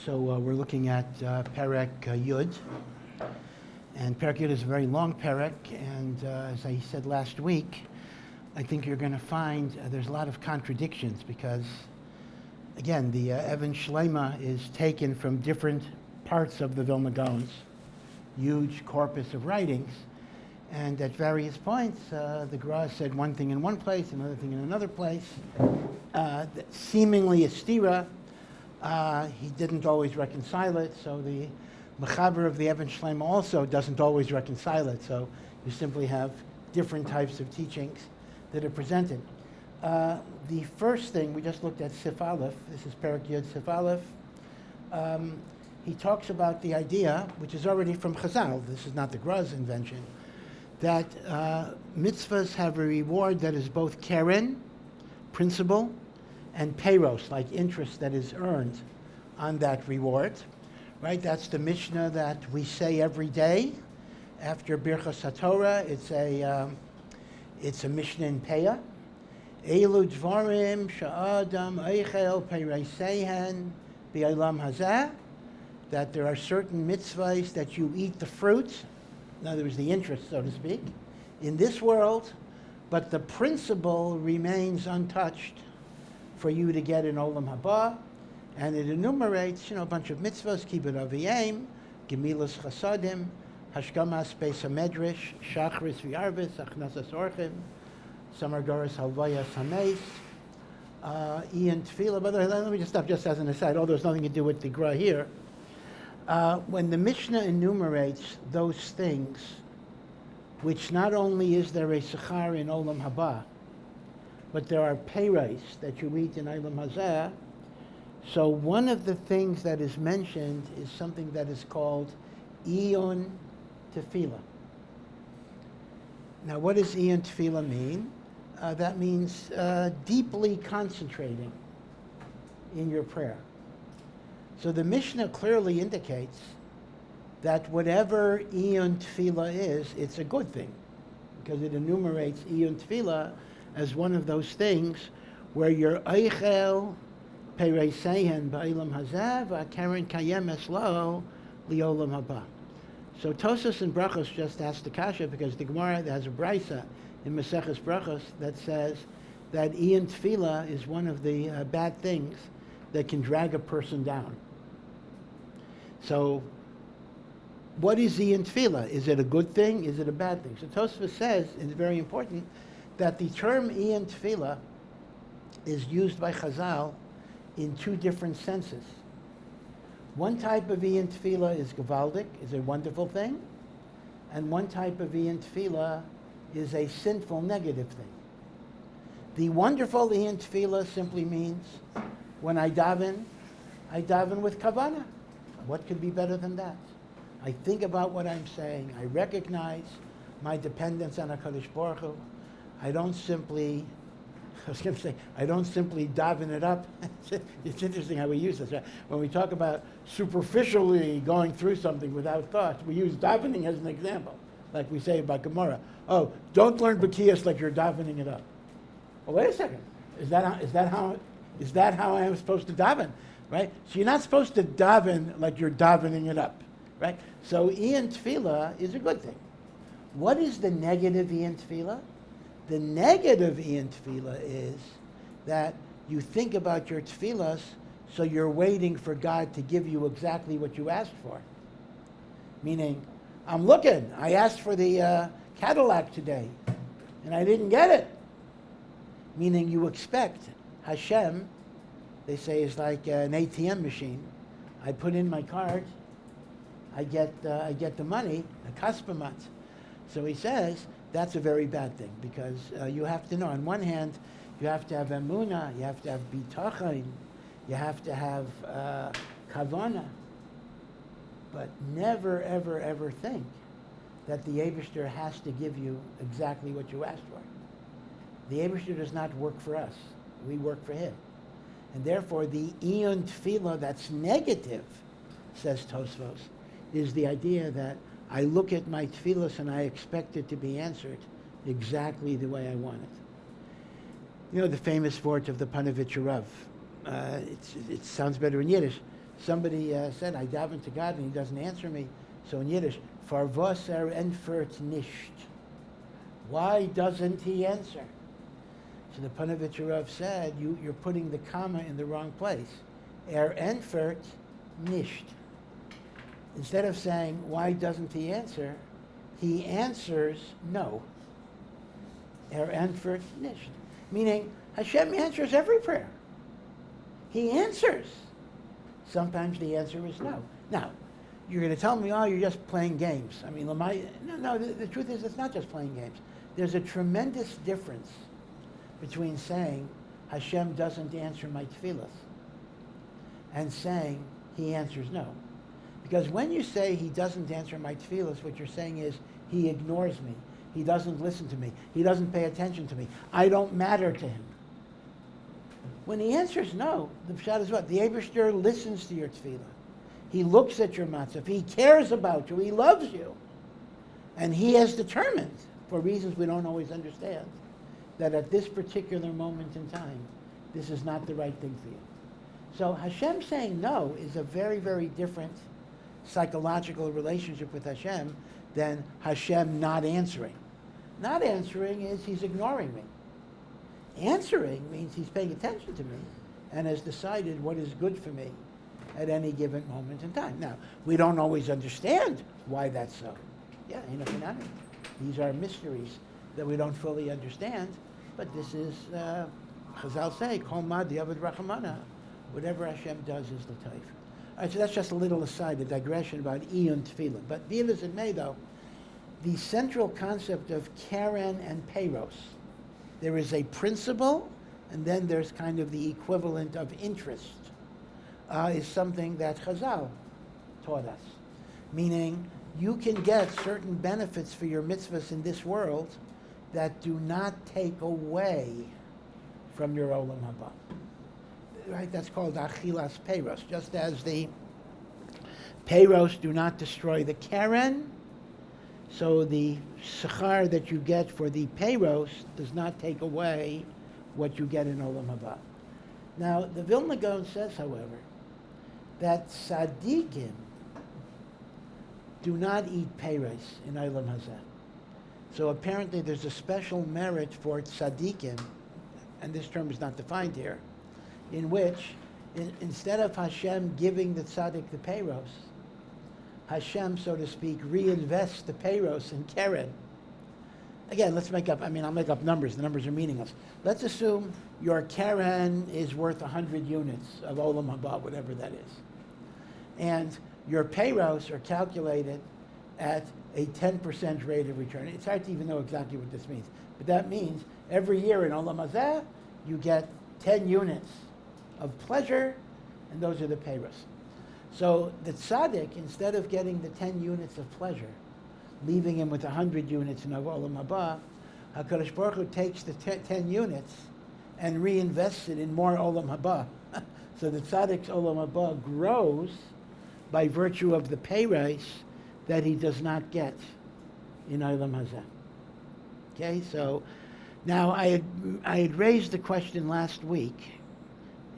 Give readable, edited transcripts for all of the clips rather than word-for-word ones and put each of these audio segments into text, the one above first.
So we're looking at Perek Yud, and Perek Yud is a very long Perek, and as I said last week, I think you're going to find there's a lot of contradictions because, again, the Even Shelaima is taken from different parts of the Vilna Gaon's huge corpus of writings, and at various points, the Gemara said one thing in one place, another thing in another place, seemingly a stira. He didn't always reconcile it, so the Mechaber of the Even Shelaima also doesn't always reconcile it, so you simply have different types of teachings that are presented. The first thing, we just looked at Sif Aleph, this is Perek Yud Sif Aleph. He talks about the idea, which is already from Chazal, this is not the Gra's invention, that mitzvahs have a reward that is both Keren, principle, and Peiros, like interest that is earned on that reward. Right? That's the Mishnah that we say every day after Birchas HaTorah. It's a Mishnah in Peah. Elu dvarim sha'adam eichel peireisehen bi'olam hazeh. That there are certain mitzvahs that you eat the fruit, in other words, the interest, so to speak, in this world, but the principle remains untouched for you to get in Olam Haba, and it enumerates, a bunch of mitzvahs: kibbud aviyim, gemilas chasadim, hashkamas beis hamedrash, shachris v'arvis, achnasas orchim, samargaras halvayas hameis, ian tefillah. By the way, let me just stop just as an aside, although there's nothing to do with the Gra here. When the Mishnah enumerates those things, which not only is there a sechar in Olam Haba, but there are peiros that you eat in Olam Hazeh. So one of the things that is mentioned is something that is called Iyun Tefillah. Now, what does Iyun Tefillah mean? That means deeply concentrating in your prayer. So the Mishnah clearly indicates that whatever Iyun Tefillah is, it's a good thing, because it enumerates Iyun Tefillah as one of those things where you're eichel peireisehen ba'olam hazeh v'keren kayemes lo liolam haba. So Tosas and Brachos just asked the kasha because the Gemara has a brisa in Maseches Brachos that says that Iyun Tefillah is one of the bad things that can drag a person down. So what is Iyun Tefillah? Is it a good thing? Is it a bad thing? So Tosfos says, it's very important, that the term Iyun Tefillah is used by Chazal in two different senses. One type of Iyun Tefillah is Gevaldik, is a wonderful thing, and one type of Iyun Tefillah is a sinful, negative thing. The wonderful Iyun Tefillah simply means when I daven with kavanah. What could be better than that? I think about what I'm saying. I recognize my dependence on HaKadosh Baruch Hu. I don't simply daven it up. It's interesting how we use this. Right? When we talk about superficially going through something without thought, we use davening as an example. Like we say about Gemara. Oh, don't learn B'kiyas like you're davening it up. Well, wait a second. Is that how I am supposed to daven? Right? So you're not supposed to daven like you're davening it up. Right? So Iyun Tefillah is a good thing. What is the negative Iyun Tefillah? The negative Iyun Tefillah is that you think about your tefillahs, so you're waiting for God to give you exactly what you asked for. Meaning, I'm looking. I asked for the Cadillac today, and I didn't get it. Meaning you expect Hashem, they say, is like an ATM machine. I put in my card, I get the money, a kaspamat. So he says that's a very bad thing because you have to know. On one hand, you have to have emunah, you have to have bitachon, you have to have kavana, but never, ever, ever think that the Eibishter has to give you exactly what you asked for. The Eibishter does not work for us; we work for Him. And therefore, the Iyun Tefillah that's negative, says Tosfos, is the idea that I look at my tefillahs and I expect it to be answered exactly the way I want it. The famous word of the Panovich Harav. It sounds better in Yiddish. Somebody said, I daven to God and he doesn't answer me. So in Yiddish, "Far was entfert nicht." Why doesn't he answer? So the Panovich Rav said, you're putting the comma in the wrong place. Entfert nicht. Instead of saying, why doesn't he answer, he answers no. Entfert nicht. Meaning, Hashem answers every prayer. He answers. Sometimes the answer is no. Now, you're going to tell me, oh, you're just playing games. I mean, no, the truth is it's not just playing games. There's a tremendous difference between saying Hashem doesn't answer my tefillas and saying he answers no. Because when you say he doesn't answer my tefillas, what you're saying is he ignores me. He doesn't listen to me. He doesn't pay attention to me. I don't matter to him. When he answers no, the pshat is what? The Eibishter listens to your tefillah. He looks at your matzah. He cares about you. He loves you. And he has determined, for reasons we don't always understand, that at this particular moment in time, this is not the right thing for you. So Hashem saying no is a very, very different psychological relationship with Hashem than Hashem not answering. Not answering is he's ignoring me. Answering means he's paying attention to me and has decided what is good for me at any given moment in time. Now, we don't always understand why that's so. Yeah, these are mysteries that we don't fully understand, but this is, Chazal say, Kol ma diavad rachamana. Whatever Hashem does is the taif. All right, so that's just a little aside, a digression about Iyun Tefillah. But be it as it may, though, the central concept of Keren and Peiros, there is a principle, and then there's kind of the equivalent of interest, is something that Chazal taught us. Meaning, you can get certain benefits for your mitzvahs in this world that do not take away from your Olam Haba. Right? That's called Achilas Peiros. Just as the Peiros do not destroy the Keren, so the Sechar that you get for the Peiros does not take away what you get in Olam Haba. Now, the Vilna Gaon says, however, that Tzadkim do not eat Peiros in Olam Hazeh. So apparently there's a special merit for Tzadkim, and this term is not defined here, in which, instead of Hashem giving the tzaddik the Peiros, Hashem, so to speak, reinvests the Peiros in Keren. Again, I'll make up numbers. The numbers are meaningless. Let's assume your Keren is worth 100 units of Olam Haba, whatever that is. And your Peiros are calculated at a 10% rate of return. It's hard to even know exactly what this means. But that means every year in Olam Hazeh, you get 10 units of pleasure, and those are the Peiros. So the tzaddik, instead of getting the 10 units of pleasure, leaving him with 100 units in Olam Haba, HaKadosh Baruch Hu takes the 10 units and reinvests it in more Olam Haba. So the tzaddik's Olam Haba grows by virtue of the Peiros that he does not get in Olam Hazeh. Okay, so now I had raised the question last week,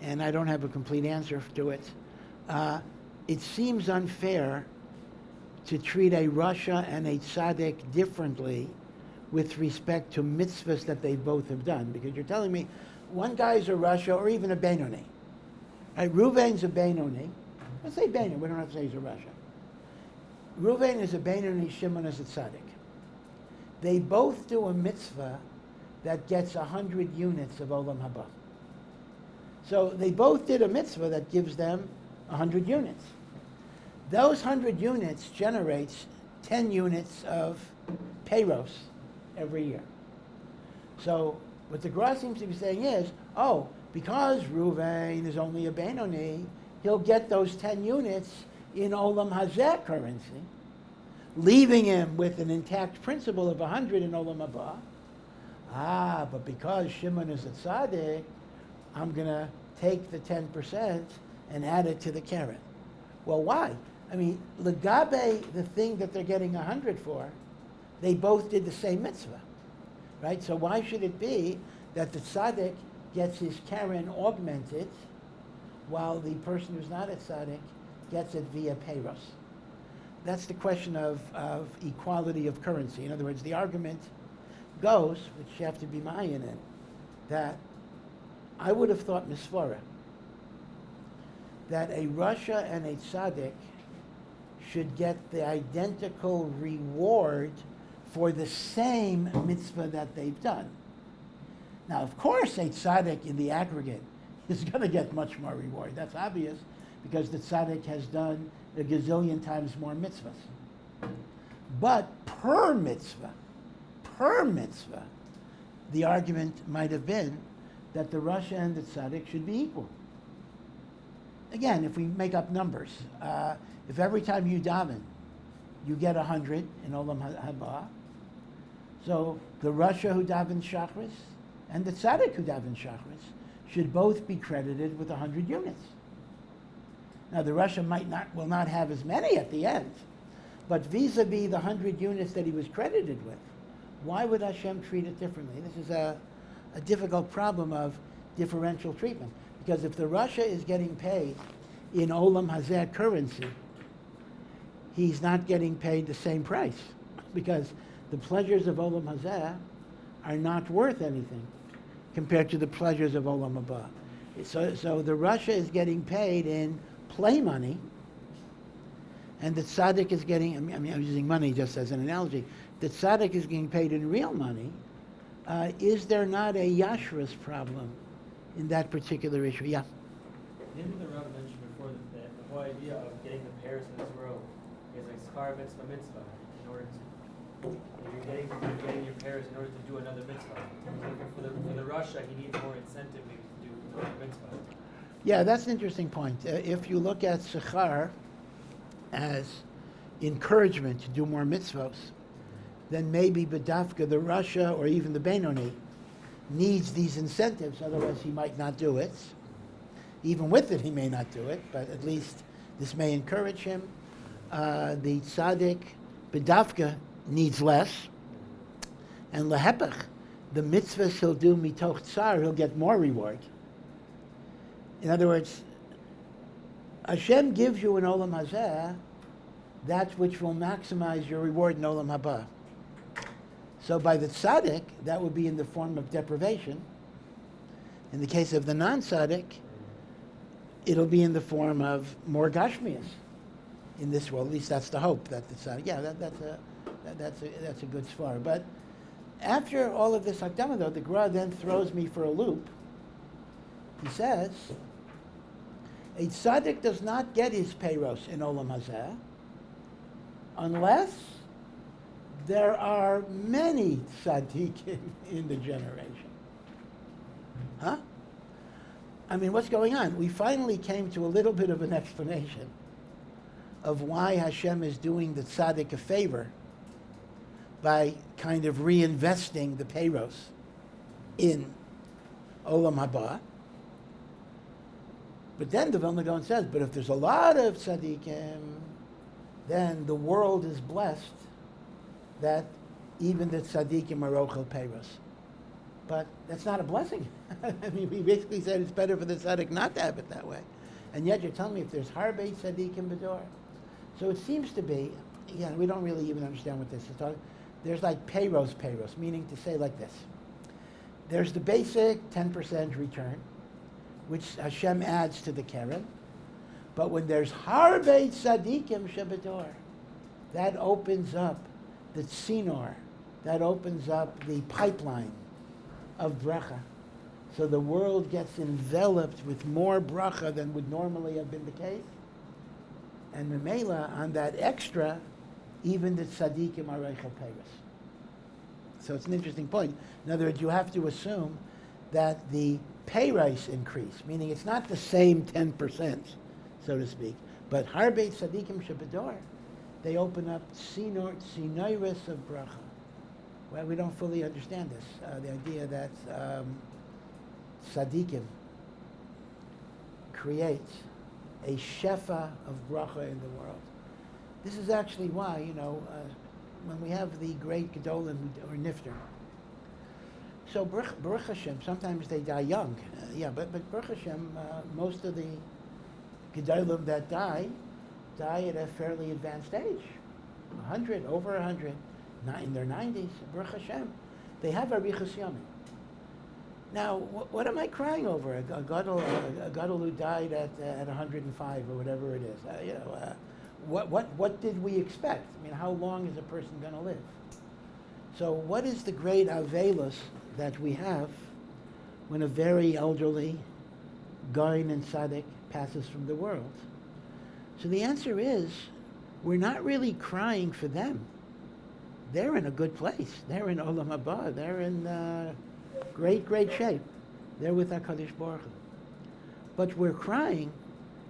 and I don't have a complete answer to it. It seems unfair to treat a Rasha and a Tzaddik differently with respect to mitzvahs that they both have done, because you're telling me one guy's a Rasha or even a Benoni. Right? Reuven's a Benoni. Let's say Benoni. We don't have to say he's a Rasha. Reuven is a Benoni, Shimon is a Tzaddik. They both do a mitzvah that gets 100 units of Olam Haba. So they both did a mitzvah that gives them 100 units. Those 100 units generates 10 units of Peiros every year. So what the Gra seems to be saying is, because Reuven is only a Benoni, he'll get those 10 units in Olam Hazeh currency, leaving him with an intact principle of 100 in Olam Haba. But because Shimon is a tzaddik, I'm going to take the 10% and add it to the Keren. Well, why? I mean, legabe, the thing that they're getting 100 for, they both did the same mitzvah, right? So why should it be that the tzaddik gets his Keren augmented while the person who's not a tzaddik gets it via Peiros. That's the question of equality of currency. In other words, the argument goes, which you have to be ma'ayin in, that I would have thought misvara, that a Rasha and a tzaddik should get the identical reward for the same mitzvah that they've done. Now, of course, a tzaddik in the aggregate is going to get much more reward. That's obvious, because the tzaddik has done a gazillion times more mitzvahs. But per mitzvah, the argument might have been that the Rasha and the tzaddik should be equal. Again, if we make up numbers, if every time you daven, you get 100 in Olam Haba, so the Rasha who davens Shachris and the tzaddik who davens Shachris should both be credited with 100 units. Now, the Rasha will not have as many at the end, but vis-a-vis the 100 units that he was credited with, why would Hashem treat it differently? This is a difficult problem of differential treatment. Because if the Rasha is getting paid in Olam Hazeh currency, he's not getting paid the same price. Because the pleasures of Olam Hazeh are not worth anything compared to the pleasures of Olam Haba. So the Rasha is getting paid in play money, and the tzaddik is getting, I'm using money just as an analogy, the tzaddik is getting paid in real money. Is there not a yashras problem in that particular issue? Yeah. Didn't the Rav mention before that the whole idea of getting the Peiros in this row is like schar mitzvah in order to, you're getting your Peiros in order to do another mitzvah. So for the Rasha, he needs more incentive maybe to do another mitzvah. Yeah, that's an interesting point. If you look at sechar as encouragement to do more mitzvahs, then maybe B'dafka, the Rasha, or even the Benoni, needs these incentives, otherwise he might not do it. Even with it, he may not do it, but at least this may encourage him. The tzaddik, B'dafka, needs less. And lehepech, the mitzvahs he'll do mitoch tsar, he'll get more reward. In other words, Hashem gives you in Olam Hazeh that which will maximize your reward in Olam Haba. So by the tzaddik, that would be in the form of deprivation. In the case of the non-tzaddik, it'll be in the form of more gashmias in this world. At least that's the hope that the tzaddik. Yeah, that's a good svar. But after all of this hakdama, though, the Gemara then throws me for a loop. He says, a tzaddik does not get his peiros in Olam Hazeh unless there are many tzaddikim in the generation. Huh? I mean, what's going on? We finally came to a little bit of an explanation of why Hashem is doing the tzaddik a favor by kind of reinvesting the peiros in Olam Haba. But then the Vilna Gaon says, but if there's a lot of tzaddikim, then the world is blessed that even the tzaddikim are ochel peiros. But that's not a blessing. I mean, we basically said it's better for the tzaddik not to have it that way. And yet you're telling me if there's harbe tzaddikim b'dor. So it seems to be, we don't really even understand what this is. There's like peiros, meaning to say like this. There's the basic 10% return, which Hashem adds to the Keren. But when there's harbe tzaddikim shebedor, that opens up the tzinor, that opens up the pipeline of bracha. So the world gets enveloped with more bracha than would normally have been the case. And memela, on that extra, even the tzaddikim are reichel peiros. So it's an interesting point. In other words, you have to assume that the peiros increase, meaning it's not the same 10%, so to speak, but harbe tzaddikim shebedor, they open up tzinoiris of bracha. Well, we don't fully understand this. The idea that tzaddikim creates a shefa of bracha in the world. This is actually why, when we have the great gedolim or nifter, so Baruch Hashem, sometimes they die young. But Baruch Hashem, most of the Gedolim that die at a fairly advanced age, 100, over 100, in their 90s, Baruch Hashem. They have Arichas Yamim. Now, what am I crying over? A gadol who died at 105 or whatever it is. What did we expect? I mean, how long is a person going to live? So what is the great avelus that we have when a very elderly Goin and Tzaddik passes from the world? So the answer is, we're not really crying for them. They're in a good place. They're in Olam Haba. They're in great shape. They're with HaKadosh Baruch Hu. But we're crying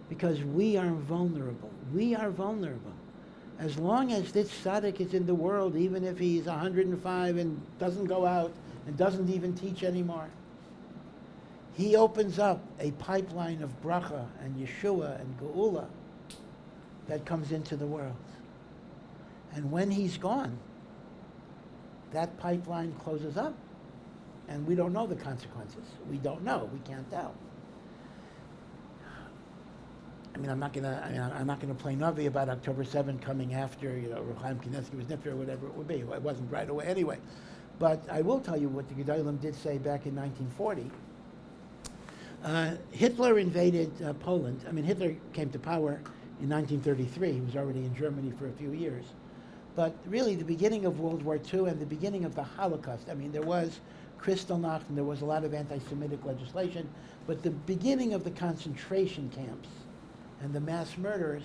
because we are vulnerable. We are vulnerable. As long as this tzaddik is in the world, even if he's 105 and doesn't go out and doesn't even teach anymore, he opens up a pipeline of bracha and Yeshua and Geula that comes into the world. And when he's gone, that pipeline closes up, and we don't know the consequences. We don't know. We can't tell. I mean, I'm not gonna play Navi about October 7 coming after, Reb Chaim Kanievsky was nifter or whatever it would be. It wasn't right away anyway. But I will tell you what the Gedolim did say back in 1940. Hitler invaded Poland. I mean, Hitler came to power in 1933. He was already in Germany for a few years. But really, the beginning of World War II and the beginning of the Holocaust, I mean, there was Kristallnacht and there was a lot of anti-Semitic legislation, but the beginning of the concentration camps and the mass murders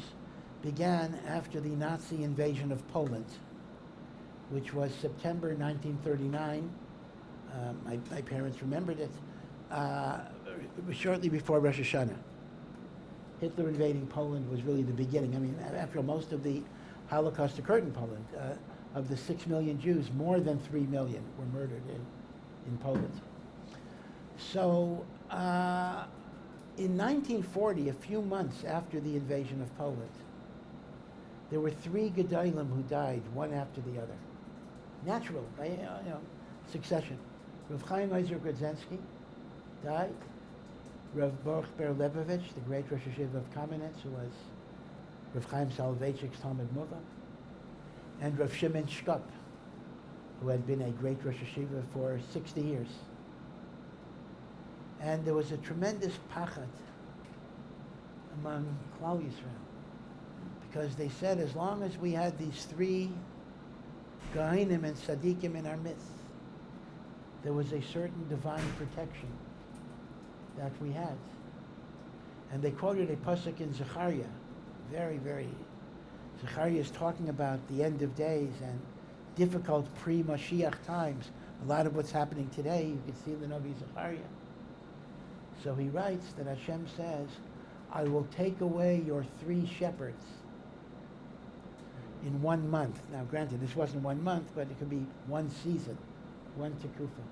began after the Nazi invasion of Poland, which was September 1939. My parents remembered it. It was shortly before Rosh Hashanah. Hitler invading Poland was really the beginning. I mean, after all, most of the Holocaust occurred in Poland. Of the 6 million Jews, more than 3 million were murdered in Poland. So in 1940, a few months after the invasion of Poland, there were 3 Gedolim who died, one after the other. Natural, by succession. Rav Chaim Ezer Grodzinski died. Rav Baruch Ber Lebovich, the great Rosh Yeshiva of Kamenetz, who was Rav Chaim Soloveitchik's Talmud Muvah, and Rav Shimon Shkup, who had been a great Rosh Yeshiva for 60 years. And there was a tremendous pachat among Klal Yisrael, because they said as long as we had these 3 Ga'inim and Tzaddikim in our midst, there was a certain divine protection that we had. And they quoted a pasuk in Zechariah, Zechariah is talking about the end of days and difficult pre-Mashiach times. A lot of what's happening today, you can see in the Navi Zechariah. So he writes that Hashem says, I will take away your 3 shepherds in 1 month. Now granted, this wasn't 1 month, but it could be 1 season, 1 tekufa.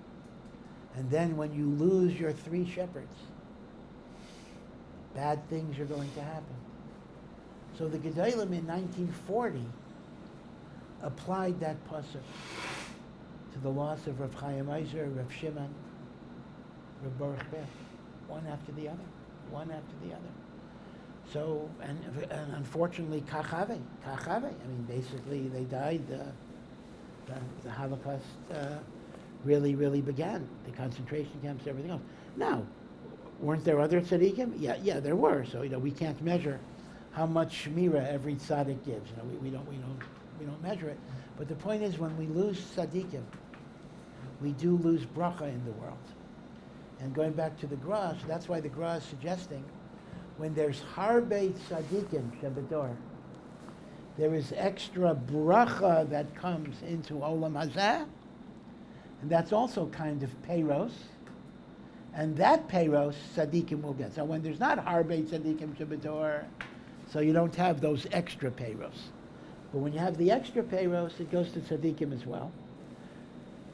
And then when you lose your 3 shepherds, bad things are going to happen. So the Gedolim in 1940 applied that pasuk to the loss of Rav Chaim Ezer, Rav Shimon, Rav Baruch Ber, one after the other. So, and unfortunately, Kachave. I mean, basically, they died. The Holocaust really began. The concentration camps, everything else. Now, weren't there other tzaddikim? Yeah, there were. So we can't measure how much Shmirah every tzaddik gives. We don't measure it. But the point is, when we lose tzaddikim, we do lose bracha in the world. And going back to the Gra, so that's why the Gra is suggesting, when there's harbe tzaddikim shebedor, there is extra bracha that comes into olam hazeh, and that's also kind of Peiros, and that Peiros tzaddikim will get. So when there's not harbe tzaddikim shebedor, so you don't have those extra Peiros. But when you have the extra Peiros, it goes to tzaddikim as well.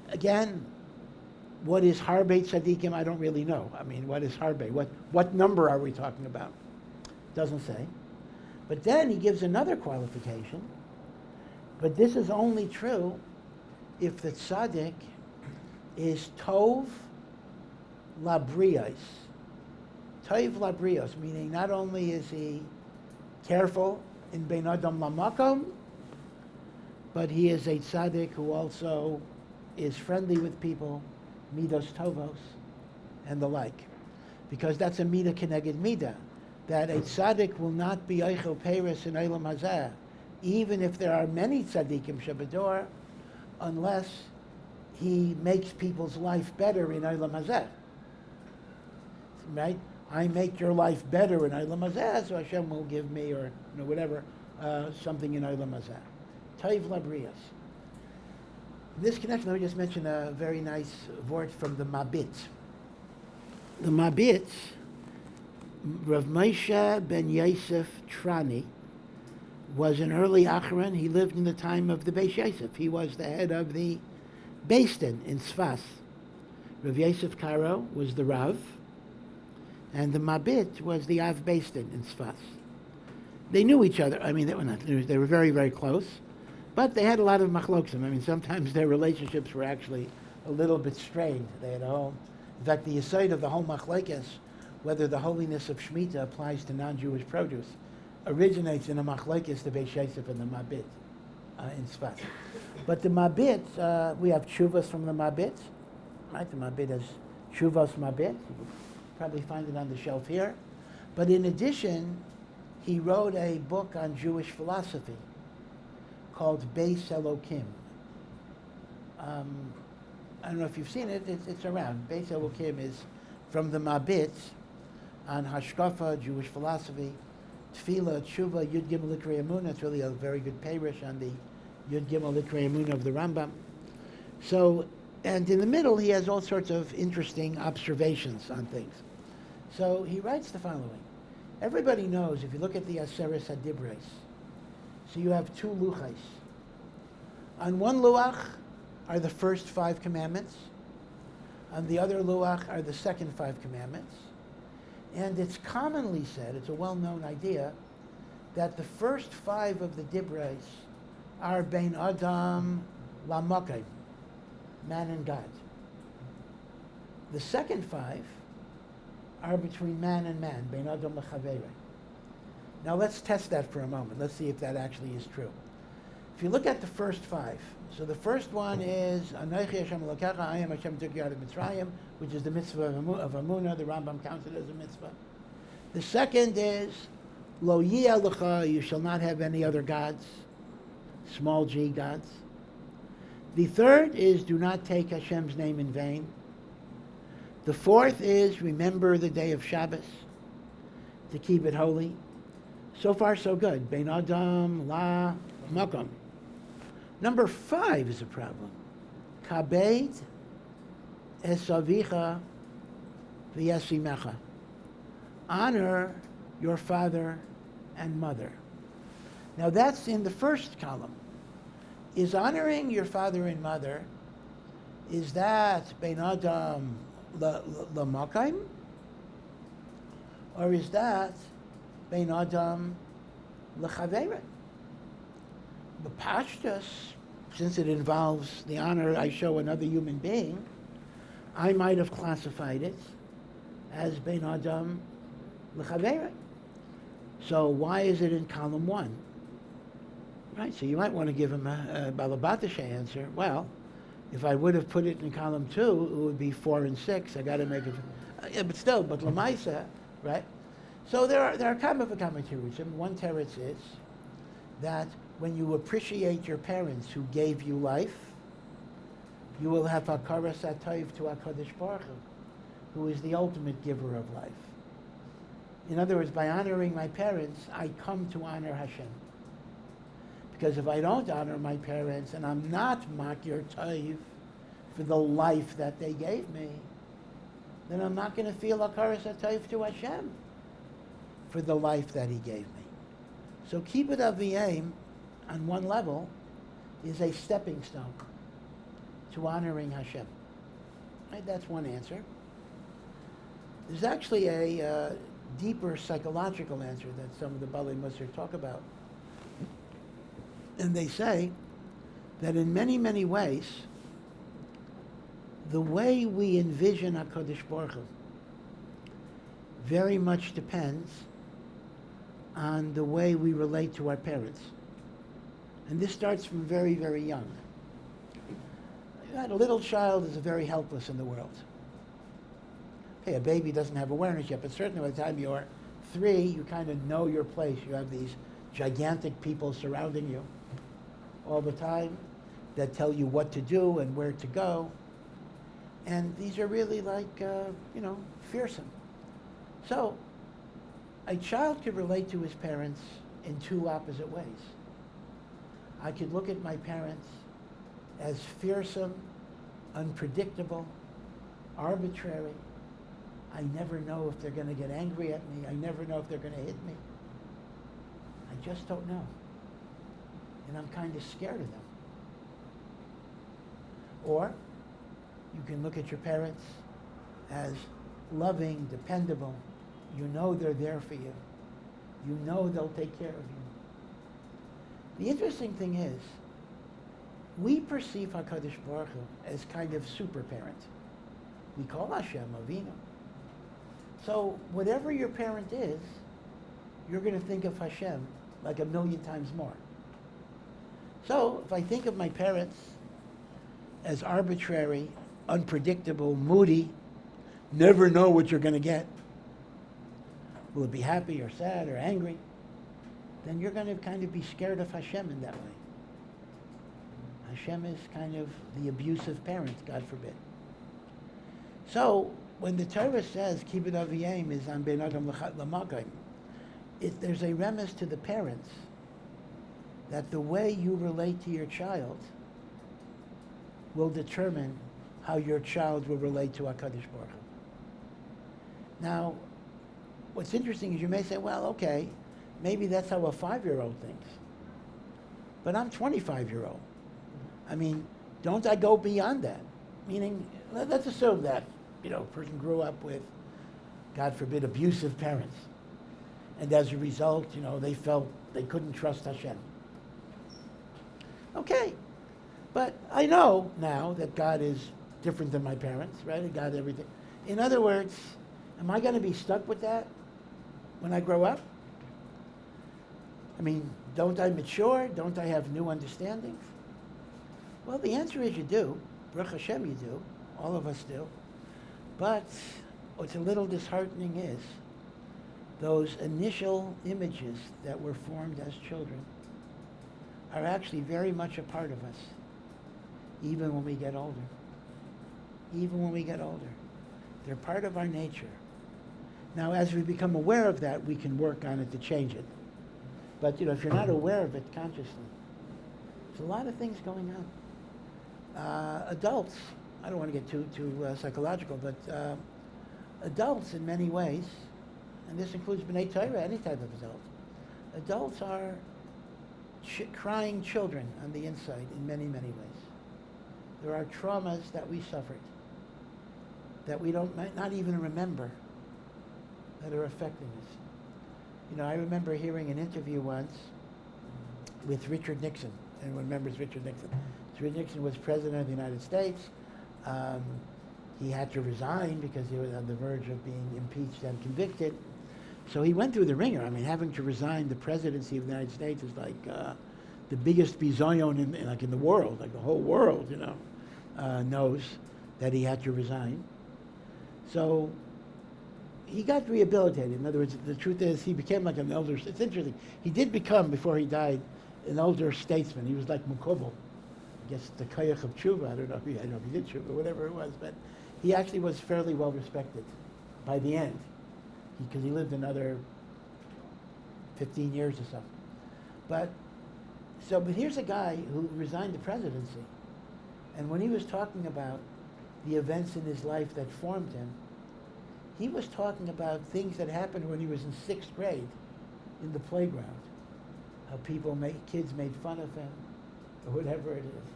Again, what is harbe tzaddikim? I don't really know. I mean, what is harbe? What number are we talking about? Doesn't say. But then he gives another qualification. But this is only true if the tzaddik is tov labriyos, Toiv labrios, meaning not only is he careful in bein adam lamakom, but he is a tzaddik who also is friendly with people, midos tovos, and the like. Because that's a midah keneged midah, that a tzaddik will not be eichel Peiros in Olam Hazeh, even if there are many tzaddikim shabador, unless he makes people's life better in Olam Hazeh. Right? I make your life better in Olam Hazeh, so Hashem will give me, or whatever, something in Olam Hazeh. Toiv labrios. In this connection, let me just mention a very nice word from the Mabit. The Mabit, Rav Moshe ben Yosef Trani, was an early Acharon. He lived in the time of the Beis Yosef. He was the head of the Beis Din in Sfas. Rav Yosef Karo was the Rav, and the Mabit was the Av Beis Din in Sfas. They knew each other. I mean, they were very, very close, but they had a lot of machlokim. I mean, sometimes their relationships were actually a little bit strained. They had a whole, in fact, the aside of the whole machlokes, whether the holiness of Shemitah applies to non-Jewish produce, originates in the machlokes, the Beis Yosef and the Mabit in Sfat. But the Mabit, we have tshuvas from the Mabit, right? The Mabit has tshuvas Mabit. You probably find it on the shelf here. But in addition, he wrote a book on Jewish philosophy called Beis Elokim. I don't know if you've seen it. It's around. Beis Elokim is from the Mabit on Hashkafa, Jewish philosophy, Tefillah, Tshuva, Yud Gimel Likrei Emunah. It's really a very good peirush on the Yud Gimel Likrei Emunah of the Rambam. So, and in the middle, he has all sorts of interesting observations on things. So he writes the following. Everybody knows, if you look at the Aseres HaDibros, so you have two luchais. On one luach are the first 5 commandments. On the other luach are the second 5 commandments. And it's commonly said, it's a well-known idea, that the first 5 of the Dibros are Bein Adam Lamakayim, man and God. The second 5 are between man and man, Bein Adam L'Chaverei. Now let's test that for a moment. Let's see if that actually is true. If you look at the first 5, so the first one is Anochi Hashem Elokecha, I am Hashem took you out of Mitzrayim, which is the mitzvah of Amunah. The Rambam counts it as a mitzvah. The second is Lo Yeh Lecha, you shall not have any other gods, small g gods. The third is do not take Hashem's name in vain. The fourth is remember the day of Shabbos, to keep it holy. So far, so good. Bein Adam La Makom. Number 5 is a problem. Kabed esavicha v'yasimecha. Honor your father and mother. Now that's in the first column. Is honoring your father and mother, is that Bein Adam L'Makayim? Or is that Bein Adam L'Chaverei? The pashtus, since it involves the honor I show another human being, I might have classified it as Bein Adam L'Chaverei. So why is it in column 1? Right, so you might want to give him a Balabatashe answer. Well, if I would have put it in column 2, it would be 4 and 6. I got to make it, but still, but Lamaisa, right? So there are kind of a terutzim. One teretz is that when you appreciate your parents who gave you life, you will have hakaras atayv to HaKadosh Baruch Hu, who is the ultimate giver of life. In other words, by honoring my parents, I come to honor Hashem. Because if I don't honor my parents and I'm not makir tayv for the life that they gave me, then I'm not going to feel hakaras atayv to Hashem for the life that He gave me. So kibbud aviyim, on one level, is a stepping stone to honoring Hashem. Right? That's one answer. There's actually a deeper psychological answer that some of the Bali Musar talk about. And they say that in many, many ways, the way we envision HaKadosh Baruch Hu, very much depends on the way we relate to our parents. And this starts from very, very young. A little child is very helpless in the world. Okay, a baby doesn't have awareness yet, but certainly by the time you're 3, you kind of know your place. You have these gigantic people surrounding you all the time that tell you what to do and where to go. And these are really like, fearsome. So a child could relate to his parents in 2 opposite ways. I could look at my parents as fearsome, unpredictable, arbitrary. I never know if they're going to get angry at me. I never know if they're going to hit me. I just don't know. And I'm kind of scared of them. Or you can look at your parents as loving, dependable. You know they're there for you. You know they'll take care of you. The interesting thing is, we perceive HaKadosh Baruch Hu as kind of super parent. We call Hashem Avinu. So whatever your parent is, you're going to think of Hashem like 1,000,000 times more. So if I think of my parents as arbitrary, unpredictable, moody, never know what you're going to get, will it be happy or sad or angry? Then you're going to kind of be scared of Hashem in that way. Hashem is kind of the abusive parent, God forbid. So when the Torah says Kibbud Aviyim is on Ben Adam L'Makayim, there's a remiss to the parents that the way you relate to your child will determine how your child will relate to HaKadosh Baruch Hu. Now, what's interesting is you may say, well, okay, maybe that's how a 5-year-old thinks. But I'm 25-year-old. I mean, don't I go beyond that? Meaning, let's assume that, a person grew up with, God forbid, abusive parents. And as a result, they felt they couldn't trust Hashem. Okay. But I know now that God is different than my parents, right? God, everything. In other words, am I going to be stuck with that when I grow up? I mean, don't I mature? Don't I have new understandings? Well, the answer is you do. Baruch Hashem, you do. All of us do. But what's a little disheartening is those initial images that were formed as children are actually very much a part of us, even when we get older. Even when we get older. They're part of our nature. Now, as we become aware of that, we can work on it to change it. But, if you're not aware of it consciously, there's a lot of things going on. Adults, I don't want to get too psychological, but adults in many ways, and this includes B'nai Torah, any type of adult, adults are crying children on the inside in many, many ways. There are traumas that we suffered that we might not even remember that are affecting us. I remember hearing an interview once with Richard Nixon. Anyone remembers Richard Nixon? Richard Nixon was president of the United States. He had to resign because he was on the verge of being impeached and convicted. So he went through the ringer. I mean, having to resign the presidency of the United States is like the biggest bizoyon in the world, like the whole world, knows that he had to resign. So he got rehabilitated. In other words, the truth is he became like an elder. It's interesting. He did become, before he died, an elder statesman. He was like Mukobel. I guess the Koyach of Tshuva. I don't know if he did Tshuva, whatever it was. But he actually was fairly well respected by the end, because he lived another 15 years or so. But here's a guy who resigned the presidency. And when he was talking about the events in his life that formed him, he was talking about things that happened when he was in 6th grade in the playground. How kids made fun of him, or whatever it is.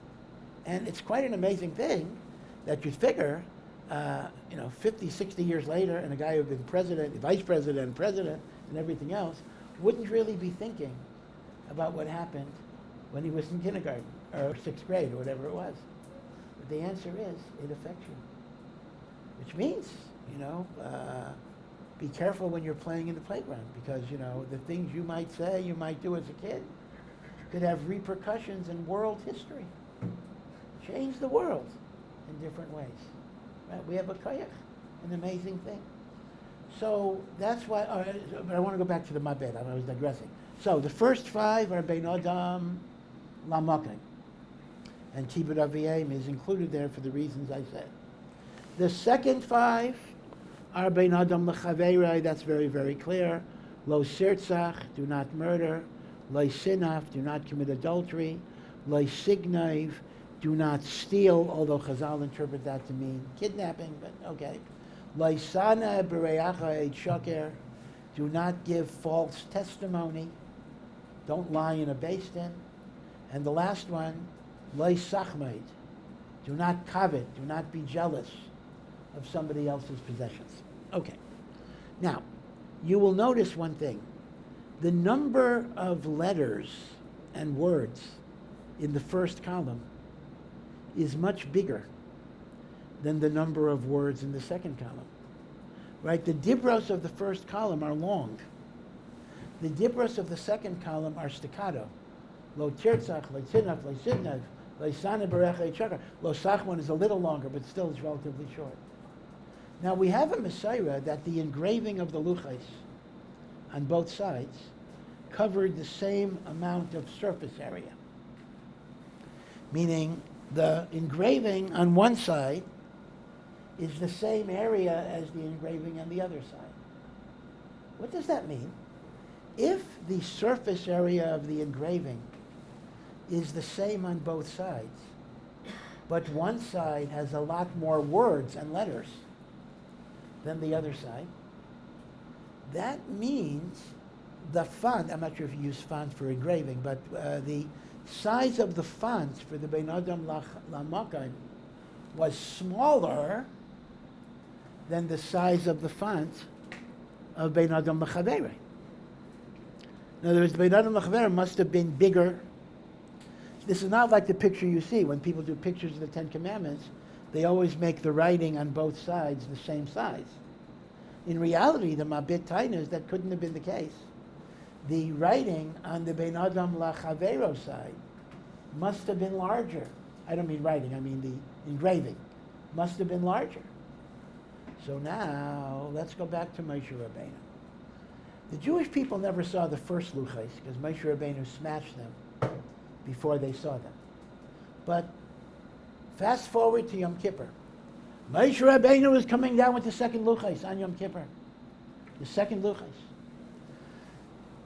And it's quite an amazing thing that you figure, 50, 60 years later, and a guy who had been president, vice president, and everything else, wouldn't really be thinking about what happened when he was in kindergarten, or 6th grade, or whatever it was. But the answer is, it affects you. Which means, be careful when you're playing in the playground because, the things you might say, you might do as a kid could have repercussions in world history. Change the world in different ways. Right? We have a koyach, an amazing thing. So that's why, but I want to go back to the mabed. I was digressing. So the first 5 are Bein Adam Lamakim. And Kibbut Aviyim is included there for the reasons I said. The second 5 are Bein Adam L'Chaverai, that's very, very clear. Lo Sirtzach, do not murder. Lo Sinaf, do not commit adultery. Lo Signaiv, do not steal, although Chazal interpret that to mean kidnapping, but okay. Lo Sana B'Reacha Et Shoker, do not give false testimony. Don't lie in a beis din. And the last one, Lo Sachmaid, do not covet, do not be jealous of somebody else's possessions. Okay. Now, you will notice one thing. The number of letters and words in the first column is much bigger than the number of words in the second column. Right? The dibros of the first column are long. The dibros of the second column are staccato. Lo tirtzach, lo tzinaf, lo sidnav, lo sana berecha et shakar. Lo sachman is a little longer, but still is relatively short. Now we have a Messiah that the engraving of the luchais on both sides covered the same amount of surface area. Meaning the engraving on one side is the same area as the engraving on the other side. What does that mean? If the surface area of the engraving is the same on both sides, but one side has a lot more words and letters than the other side, that means the font, I'm not sure if you use font for engraving, but the size of the font for the Bein Adam Lamakim was smaller than the size of the font of Bein Adam L'Chaverei. In other words, the Bein Adam L'Chaverei must have been bigger. This is not like the picture you see. When people do pictures of the Ten Commandments, they always make the writing on both sides the same size. In reality, the Mabit Tainas, that couldn't have been the case. The writing on the Bein Adam L'Chavero side must have been larger. I don't mean writing, I mean the engraving. Must have been larger. So now, let's go back to Moshe Rabbeinu. The Jewish people never saw the first luchais because Moshe Rabbeinu smashed them before they saw them. But fast forward to Yom Kippur. Moshe Rabbeinu is coming down with the second luchais on Yom Kippur. The second luchais.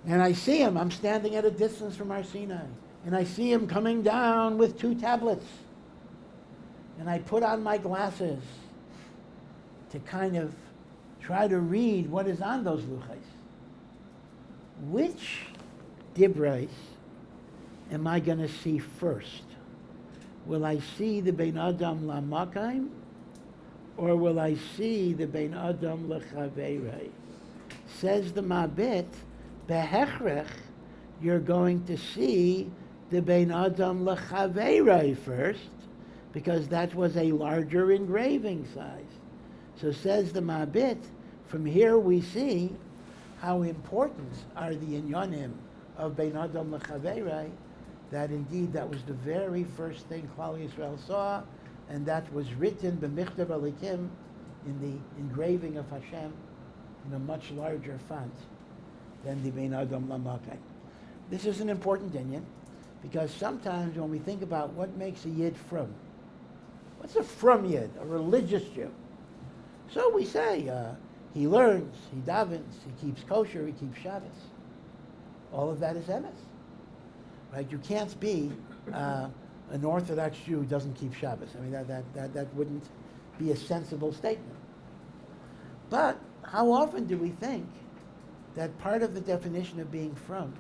And I see him, I'm standing at a distance from Har Sinai, and I see him coming down with 2 tablets. And I put on my glasses to kind of try to read what is on those luchais. Which dibrais am I going to see first? Will I see the Bein Adam Lamakim, or will I see the Bein Adam L'Chaverei? Says the Mabit, Behechrech, you're going to see the Bein Adam L'Chaverei first, because that was a larger engraving size. So says the Mabit, from here we see how important are the inyanim of Bein Adam L'Chaverei, that indeed that was the very first thing Klal Yisrael saw, and that was written b'michtav alikim, in the engraving of Hashem, in a much larger font than the Bein Adam Lamakim. This is an important inyan, because sometimes when we think about what makes a Yid from, what's a from Yid, a religious Jew? So we say, he learns, he davens, he keeps kosher, he keeps Shabbos. All of that is emes. Right? You can't be an Orthodox Jew who doesn't keep Shabbos. I mean, that wouldn't be a sensible statement. But how often do we think that part of the definition of being from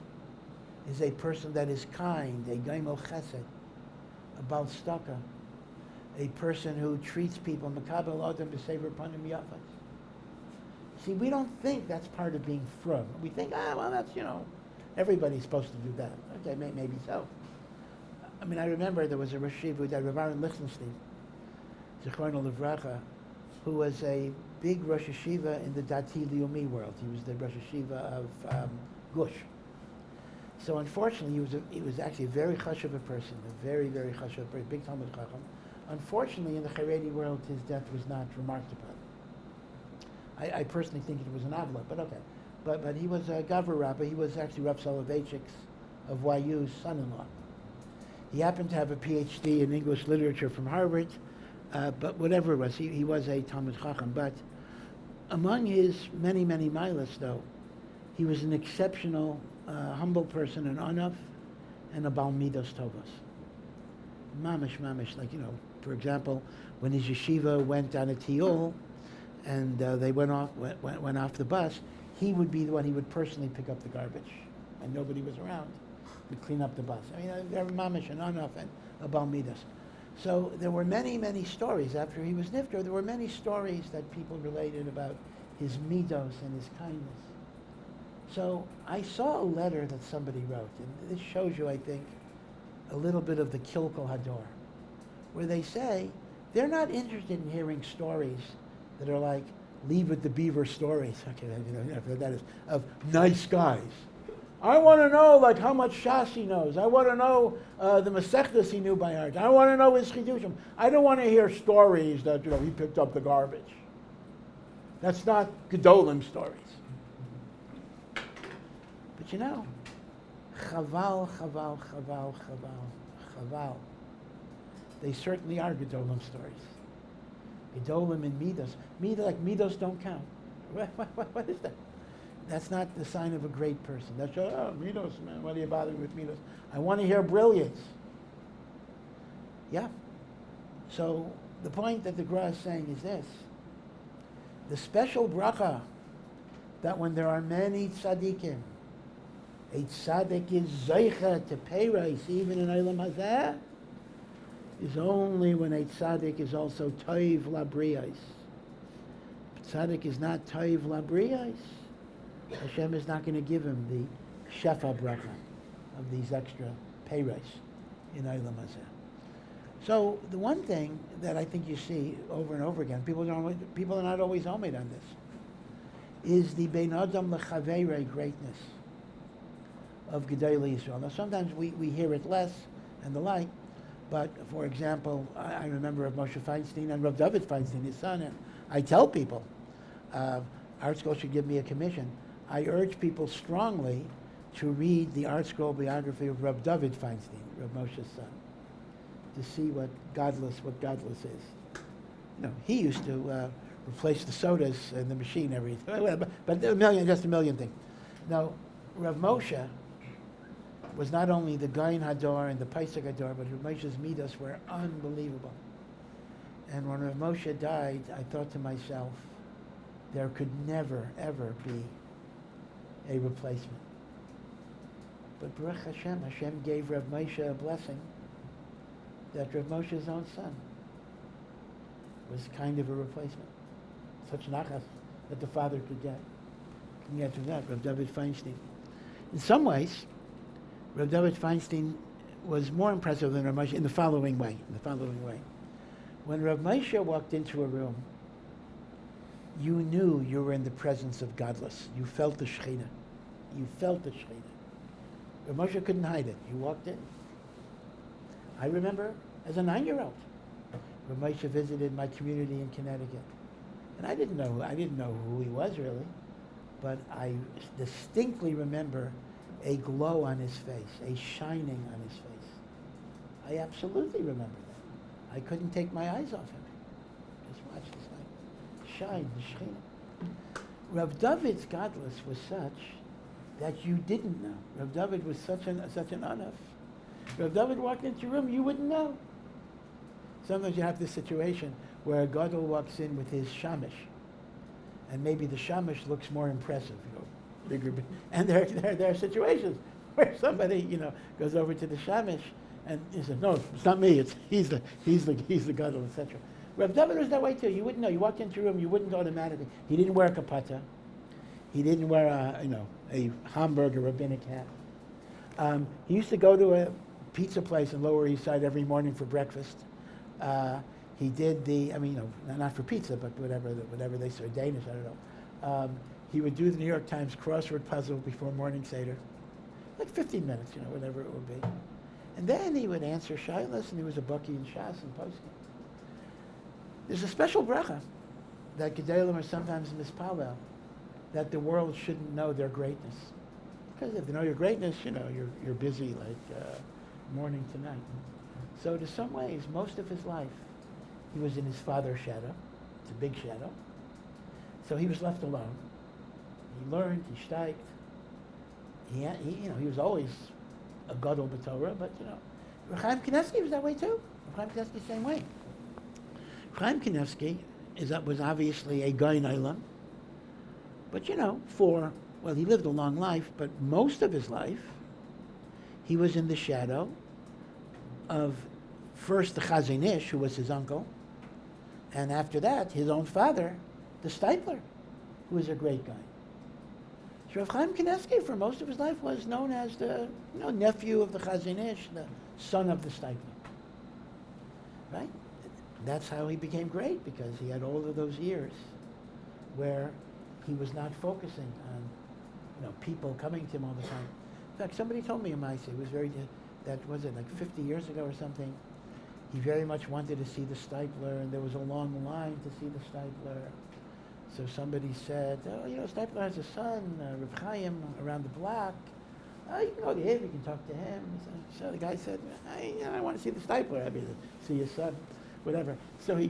is a person that is kind, a gaimel chesed, a bal staka, a person who treats people, makabel adam b'sever panim yafas. See, we don't think that's part of being from. We think, well, that's, everybody's supposed to do that. Okay, maybe so. I mean, I remember there was a Rosh Yeshiva, Rav Aaron Lichtenstein, Zichrono Livracha, who was a big Rosh Yeshiva in the Dati Leumi world. He was the Rosh Yeshiva of Gush. So unfortunately, he was actually a very chashuv person, a very, very chashuv, very big Talmud Chacham. Unfortunately, in the Haredi world, his death was not remarked upon. I personally think it was an avla, but okay. But he was a Gavra Rabbi. He was actually Rav Soloveitchik's of YU's son-in-law. He happened to have a PhD in English literature from Harvard, but whatever it was, he was a Talmud Chacham. But among his many, many milas, though, he was an exceptional, humble person, an anaf, and a Bal Midos Tovos. Mamish, like, for example, when his yeshiva went on a tiyul, and they went off the bus, he would be the one, he would personally pick up the garbage, and nobody was around. He'd clean up the bus. I mean, they were mamish and anaf and a Bal Midos. So there were many, many stories after he was nifter. There were many stories that people related about his midos and his kindness. So I saw a letter that somebody wrote, and this shows you, I think, a little bit of the Kilkul Hador, where they say they're not interested in hearing stories that are like Leave It to Beaver stories. Okay, that is of nice guys. I want to know like how much Shas he knows. I want to know the Masechtas he knew by heart. I want to know his Chidushim. I don't want to hear stories that he picked up the garbage. That's not Gedolim stories. But Chaval. They certainly are Gedolim stories. Gedolim and Midos. Like Midos don't count. What is that? That's not the sign of a great person. That's Midos, man. What are you bothering with Midos? I want to hear brilliance. Yeah. So the point that the Gra is saying is this. The special bracha that when there are many tzaddikim, a tzaddik is zeicha to Peiros, even in Eilam Hazeh, is only when a tzaddik is also toiv labriyos. Tzaddik is not toiv labriyos. Hashem is not going to give him the shefa bracha of these extra Peiros in Eilam Hazeh. So the one thing that I think you see over and over again, people are not always omed on this, is the Bein Adam L'Chaveirei greatness of Gedolei Yisrael. Now sometimes we hear it less and the like, but for example, I remember of Moshe Feinstein and Rav David Feinstein, his son, and I tell people, Art Scroll should give me a commission. I urge people strongly to read the Art Scroll biography of Rav David Feinstein, Rav Moshe's son, to see what godless is. He used to replace the sodas in the machine every but just a million things. Now, Rav Moshe was not only the Gain Hador and the Pesach Hador, but Rav Moshe's midos were unbelievable. And when Rav Moshe died, I thought to myself, there could never, ever be a replacement. But Baruch Hashem gave Rav Moshe a blessing that Rav Moshe's own son was kind of a replacement. Such nachas that the father could get. Can you get to that? Rav David Feinstein. In some ways, Rav David Feinstein was more impressive than Rav Moshe in the following way. When Rav Moshe walked into a room, you knew you were in the presence of godless. You felt the Shekhinah. Rav Moshe couldn't hide it. You walked in. I remember as a 9-year-old, Rav Moshe visited my community in Connecticut. And I didn't know who he was really, but I distinctly remember a glow on his face, a shining on his face. I absolutely remember that. I couldn't take my eyes off him. Just watch this light. Shine, the Shekhinah. Rav David's godless was such that you didn't know. Rav David was such an anaf. Rav David walked into your room, you wouldn't know. Sometimes you have this situation where a gadol walks in with his shamish, and maybe the shamish looks more impressive, bigger. And there are situations where somebody, goes over to the shamish and he says, "No, it's not me. He's the gadol, etc." Rav David was that way too. You wouldn't know. You walked into your room, you wouldn't automatically. He didn't wear a kapata. He didn't wear a Hamburg or rabbinic hat. He used to go to a pizza place in Lower East Side every morning for breakfast. He did not for pizza, but whatever they serve, Danish, I don't know. He would do the New York Times crossword puzzle before morning Seder, like 15 minutes, whatever it would be. And then he would answer Shilas, and he was a Bucky and Shas and Poskim. There's a special bracha that Gedalim are sometimes mispalel, that the world shouldn't know their greatness. Because if they know your greatness, you're busy like morning to night. So in some ways, most of his life, he was in his father's shadow. It's a big shadow. So he was left alone. He learned, he steiged. He was always a gadol b'Torah, but Reb Chaim Kanievsky was that way too. Reb Chaim Kanievsky the same way. Reb Chaim Kanievsky was obviously a Gaon Olam, but he lived a long life, but most of his life, he was in the shadow of first the Chazon Ish, who was his uncle, and after that, his own father, the Steipler, who was a great guy. So Reb Chaim Kanievsky, for most of his life, was known as the nephew of the Chazon Ish, the son of the Steipler. Right? That's how he became great, because he had all of those years where he was not focusing on people coming to him all the time. In fact, somebody told me in Maisa, it was like 50 years ago or something, he very much wanted to see the Steipler, and there was a long line to see the Steipler. So somebody said, Steipler has a son, Reb Chaim, around the block. You can go to him, you can talk to him. So the guy said, I want to see the Steipler, see his son, whatever. So he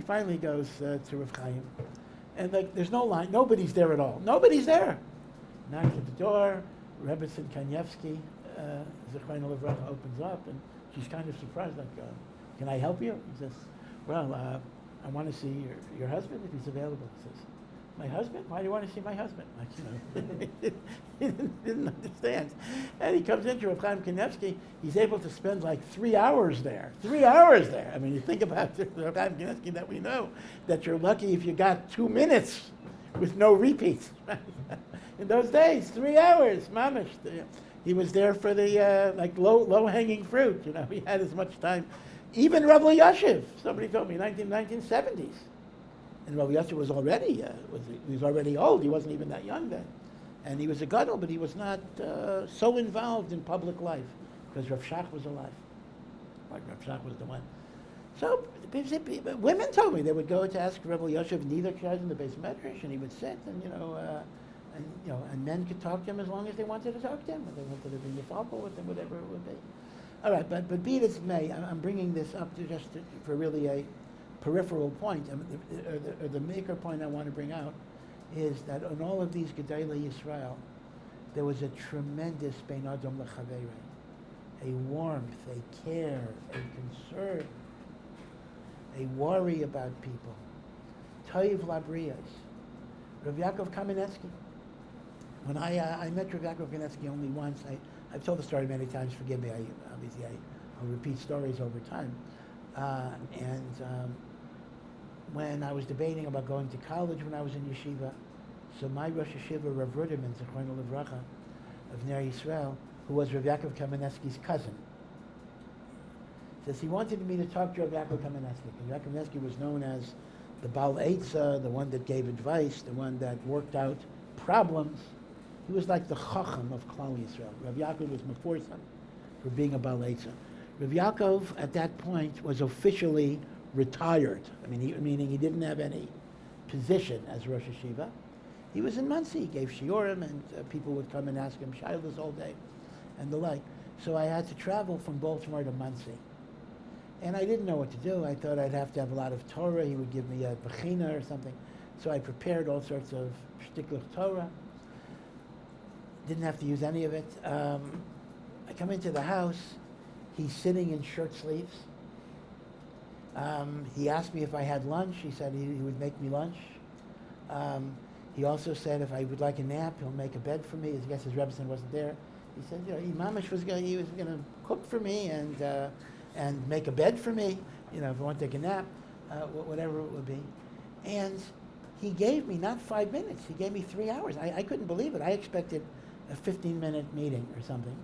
finally goes to Reb Chaim. And there's no line, nobody's there at all. Nobody's there. Knocks at the door, Rebbetzin Kanievsky, Zechrein Levracha, opens up, and she's kind of surprised, can I help you? He says, I want to see your husband if he's available. He says, my husband? Why do you want to see my husband? He didn't understand. And he comes into Reb Chaim Kanievsky, he's able to spend like 3 hours there. 3 hours there. I mean, you think about Reb Chaim Kanievsky that we know, that you're lucky if you got 2 minutes with no repeats. In those days, 3 hours, mamish. He was there for the low-hanging fruit. He had as much time. Even Rav Yashiv, somebody told me, 1970s. And Rav Yashiv was already old. He wasn't even that young then. And he was a gadol, but he was not so involved in public life, because Rav Shach was alive. Rav Shach was the one. So women told me they would go to ask Rav Yashiv neither in the base medrash, and he would sit, and and men could talk to him as long as they wanted to talk to him, or they wanted to be yafalpal with him, whatever it would be. All right, but be it as may, I'm bringing this up for really a peripheral point. The maker point I want to bring out is that on all of these Gedolei Yisrael, there was a tremendous bein adam lechaverei, a warmth, a care, a concern, a worry about people. Toiv labriyos. Rav Yaakov Kamenetsky. When I met Rav Yaakov Kamenetsky only once, I've told the story many times, forgive me, I'll repeat stories over time. When I was debating about going to college when I was in yeshiva, so my Rosh Yeshiva, Rav Ruderman, Zechron Levracha, of Ner Yisrael, who was Rav Yaakov Kamenetsky's cousin, says he wanted me to talk to Rav Yaakov Kamenetsky, because Rav Kamenetsky was known as the Baal Eitzah, the one that gave advice, the one that worked out problems. He was like the Chacham of Klal Yisrael. Rav Yaakov was Meforsan for being a Baal Eitzah. Rav Yaakov, at that point, was officially retired. Meaning he didn't have any position as Rosh Yeshiva. He was in Monsey. He gave shiurim, and people would come and ask him shaylos all day, and the like. So I had to travel from Baltimore to Monsey. And I didn't know what to do. I thought I'd have to have a lot of Torah. He would give me a bechina or something. So I prepared all sorts of shtiklach Torah. Didn't have to use any of it. I come into the house. He's sitting in shirt sleeves. He asked me if I had lunch. He said he would make me lunch. He also said if I would like a nap, he'll make a bed for me. I guess his Rebbetzin wasn't there. He said, Imamish was going to cook for me and make a bed for me, if I want to take a nap, whatever it would be. And he gave me not 5 minutes. He gave me 3 hours. I couldn't believe it. I expected a 15-minute meeting or something.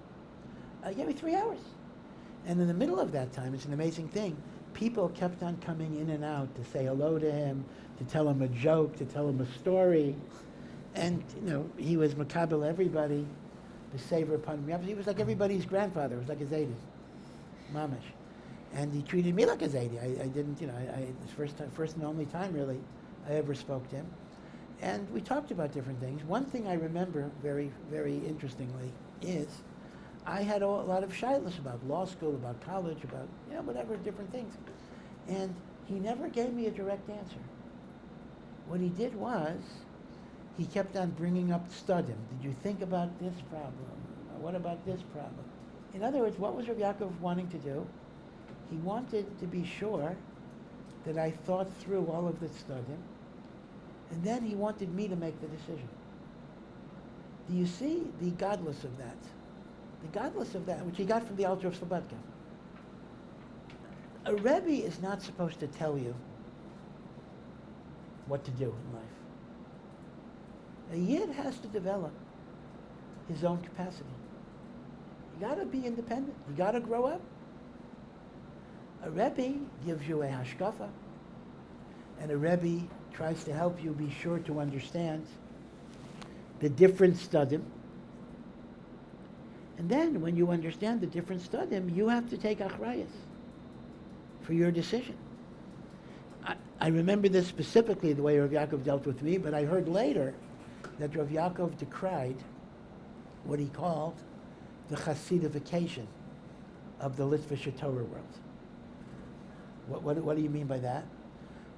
He gave me 3 hours. And in the middle of that time, it's an amazing thing, people kept on coming in and out to say hello to him, to tell him a joke, to tell him a story. And, he was makabel everybody, the saver upon him. He was like everybody's grandfather. It was like a Zaidi, mamish. And he treated me like a Zaidi. I didn't, it's first and only time, really, I ever spoke to him. And we talked about different things. One thing I remember very, very interestingly is I had a lot of shilas about law school, about college, about, whatever, different things. And he never gave me a direct answer. What he did was, he kept on bringing up studim. Did you think about this problem? Or what about this problem? In other words, what was Rav Yaakov wanting to do? He wanted to be sure that I thought through all of the studim, and then he wanted me to make the decision. Do you see the godless of that? The godless of that, which he got from the altar of Slobodka. A Rebbe is not supposed to tell you what to do in life. A Yid has to develop his own capacity. You got to be independent. You got to grow up. A Rebbe gives you a hashkafa, and a Rebbe tries to help you be sure to understand the different studim. And then, when you understand the different studim, you have to take achrayus for your decision. I remember this specifically, the way Rav Yaakov dealt with me, but I heard later that Rav Yaakov decried what he called the Chassidification of the Litvish Torah world. What do you mean by that?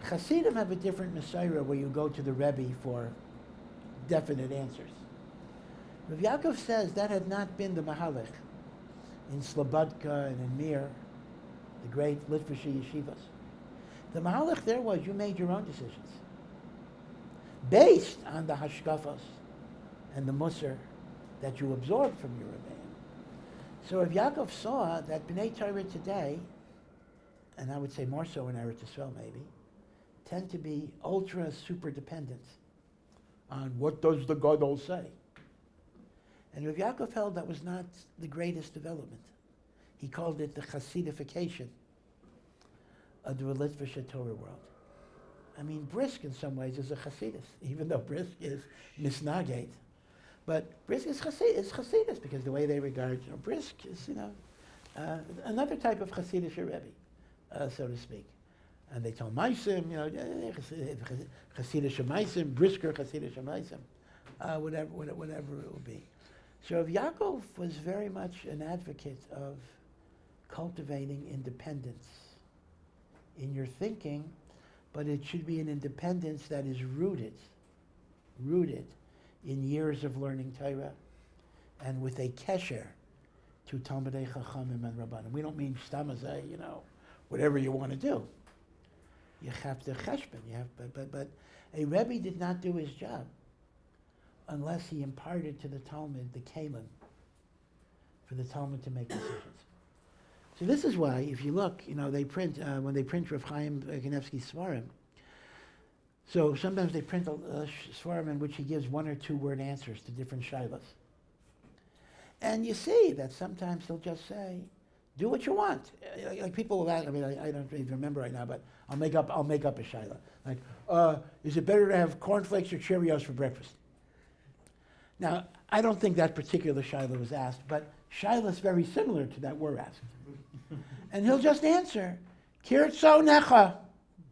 Chassidim have a different Messiah where you go to the Rebbe for definite answers. Rav Yaakov says that had not been the Mahalach in Slobodka and in Mir, the great Litvish yeshivas. The Mahalach there was you made your own decisions based on the hashkafas and the musar that you absorbed from your Rebbeim. So if Yaakov saw that Bnei Torah today, and I would say more so in Eretz Yisrael maybe, tend to be ultra super dependent on what does the Gadol say. And Rav Yaakov held that was not the greatest development. He called it the Chassidification of the Litvish Torah world. I mean, Brisk in some ways is a Chassidus, even though Brisk is misnagate. But Brisk is Chassidus because the way they regard Brisk is, another type of Chassidish Rebbe, so to speak. And they tell Maisim, Chassidish Maisim, Brisker Chassidish Maisim, whatever it will be. So Yaakov was very much an advocate of cultivating independence in your thinking, but it should be an independence that is rooted in years of learning Torah and with a kesher to Talmidei Chachamim and Rabbanim. We don't mean stamazeh, whatever you want to do. You have to cheshbon. But a Rebbe did not do his job unless he imparted to the Talmud the kalim for the Talmud to make decisions. So this is why, if you look, they print, when they print Rav Chaim Kanevsky's Svarim, so sometimes they print Svarim in which he gives one or two word answers to different shilas. And you see that sometimes he'll just say, do what you want. Like people will ask, I don't even remember right now, but I'll make up a shilah. Like, is it better to have cornflakes or Cheerios for breakfast? Now, I don't think that particular shilah was asked, but shilas very similar to that were asked. And he'll just answer, Kirtso necha,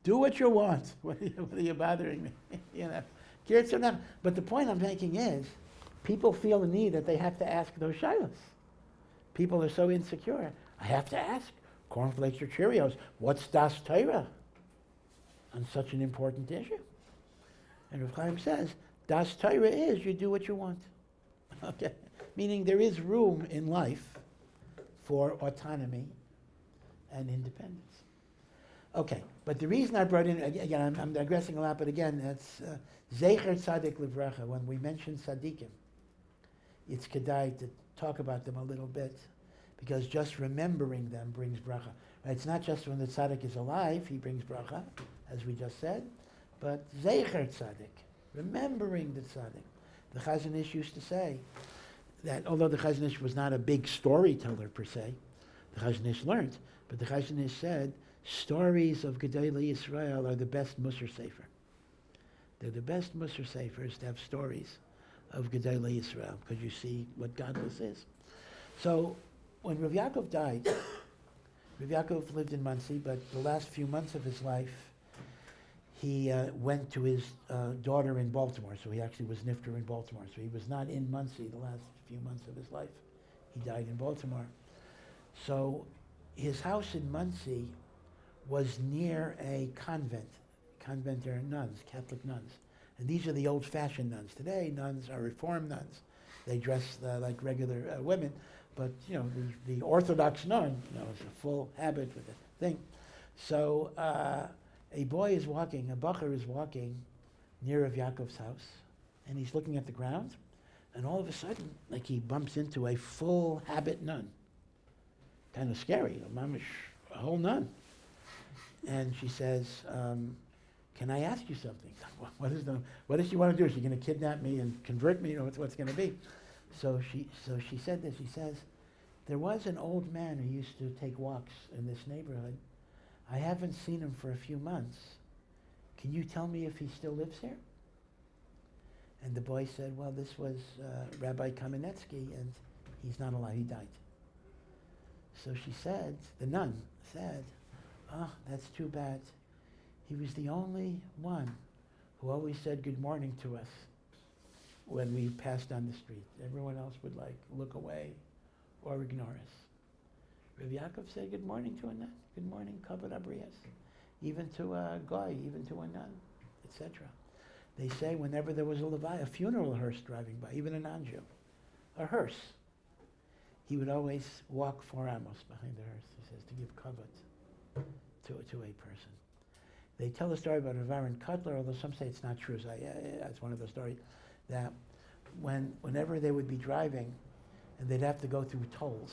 do what you want. What are you bothering me? Kirtso necha. But the point I'm making is, people feel the need that they have to ask those shilas. People are so insecure. I have to ask, cornflakes or Cheerios, what's Das Torah on such an important issue? And Rav Chaim says, Das Torah is you do what you want. Okay? Meaning there is room in life for autonomy and independence. Okay, but the reason I brought in, again, I'm digressing a lot, but again, that's Zecher Tzadik Livracha. When we mention Tzaddikim, it's kedai to talk about them a little bit, because just remembering them brings bracha. Right? It's not just when the tzaddik is alive, he brings bracha, as we just said, but Zecher Tzadik, remembering the tzaddik. The Chazon Ish used to say that although the Chazon Ish was not a big storyteller per se, the Chazon Ish learned, but the Chazon Ish said, stories of Gedolei Yisrael are the best Musar Sefer. They're the best Musar Sefers to have stories of Gedolei Yisrael, because you see what godless is. So when Rav Yaakov died, Rav Yaakov lived in Monsey, but the last few months of his life, he went to his daughter in Baltimore. So he actually was nifter in Baltimore. So he was not in Monsey the last few months of his life. He died in Baltimore. So his house in Monsey was near a convent. Convent are nuns, Catholic nuns. And these are the old-fashioned nuns. Today, nuns are Reformed nuns. They dress like regular women. But, the Orthodox nun, is a full habit with a thing. So a bacher is walking near Rav Yaakov's house, and he's looking at the ground, and all of a sudden, like he bumps into a full habit nun. Kind of scary, a whole nun. And she says, can I ask you something? What does she want to do? Is she going to kidnap me and convert me? What's going to be? So she said this. She says, there was an old man who used to take walks in this neighborhood. I haven't seen him for a few months. Can you tell me if he still lives here? And the boy said, well, this was Rabbi Kamenetsky, and he's not alive. He died. So she said, the nun said, that's too bad. He was the only one who always said good morning to us when we passed down the street. Everyone else would look away or ignore us. Rav Yaakov said good morning to a nun. Good morning, kavod abrias. Even to a goy, even to a nun, etc. They say whenever there was a funeral hearse driving by, even a non-Jew, a hearse, he would always walk 4 amos behind the hearse, he says, to give kavod to a person. They tell a story about Rav Aaron Cutler, although some say it's not true. So it's one of those stories that whenever they would be driving, and they'd have to go through tolls.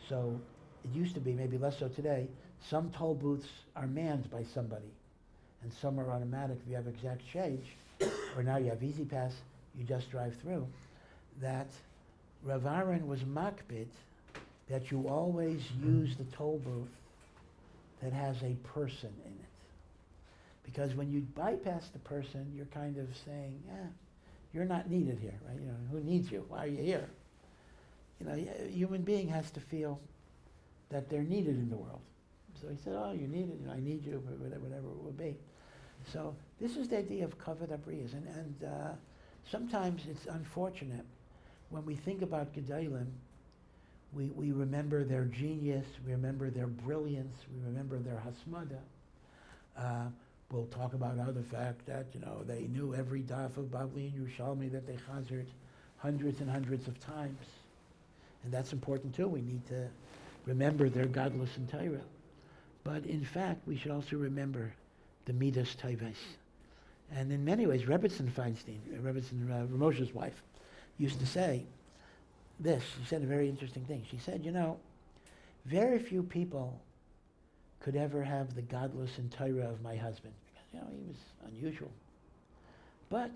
So it used to be, maybe less so today, some toll booths are manned by somebody, and some are automatic. If you have exact change, or now you have Easy Pass, you just drive through. That Rav Aaron was makbid that you always use the toll booth that has a person in it. Because when you bypass the person, you're kind of saying, you're not needed here, right? Who needs you? Why are you here? A human being has to feel that they're needed in the world. So he said, you're needed, I need you, whatever it will be. So this is the idea of kavod abrias. And sometimes it's unfortunate when we think about Gedolim, we remember their genius, we remember their brilliance, we remember their hasmada. We'll talk about the fact that, they knew every daf of Bavli and Yerushalmi that they chazered hundreds and hundreds of times. And that's important too. We need to remember their godless and Torah. But in fact, we should also remember the Midas Taives. And in many ways, Rebbetzin Feinstein, Ramosha's wife, used to say this. She said a very interesting thing. She said, very few people could ever have the godless and Torah of my husband, because, he was unusual. But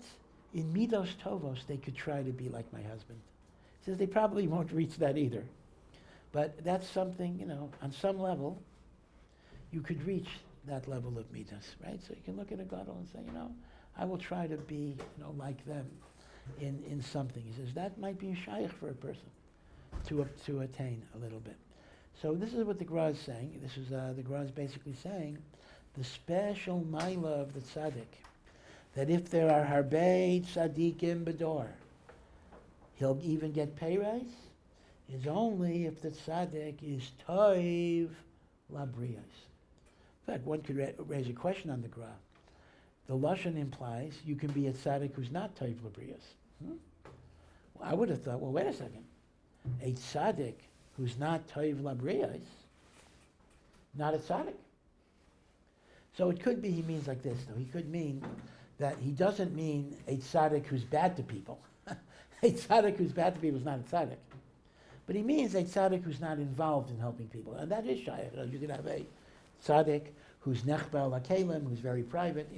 in Midos Tovos, they could try to be like my husband. He says they probably won't reach that either. But that's something, on some level, you could reach that level of Midas, right? So you can look at a gadol and say, I will try to be, like them in something. He says that might be a shaykh for a person to attain a little bit. So this is what the Gemara is saying. This is the Gemara is basically saying the special maila of the tzaddik, that if there are harbe tzaddikim bedor, he'll even get Peiros, is only if the tzaddik is toiv labrios. In fact, one could raise a question on the Gemara. The lashon implies you can be a tzaddik who's not toiv labrios. Well, I would have thought, wait a second. A tzaddik who's not toiv labrios, not a tzaddik. So it could be he means like this, though. He could mean that he doesn't mean a tzaddik who's bad to people. A tzaddik who's bad to people is not a tzaddik. But he means a tzaddik who's not involved in helping people. And that is shaykh. You could have a tzaddik who's nechbel lakelim, who's very private.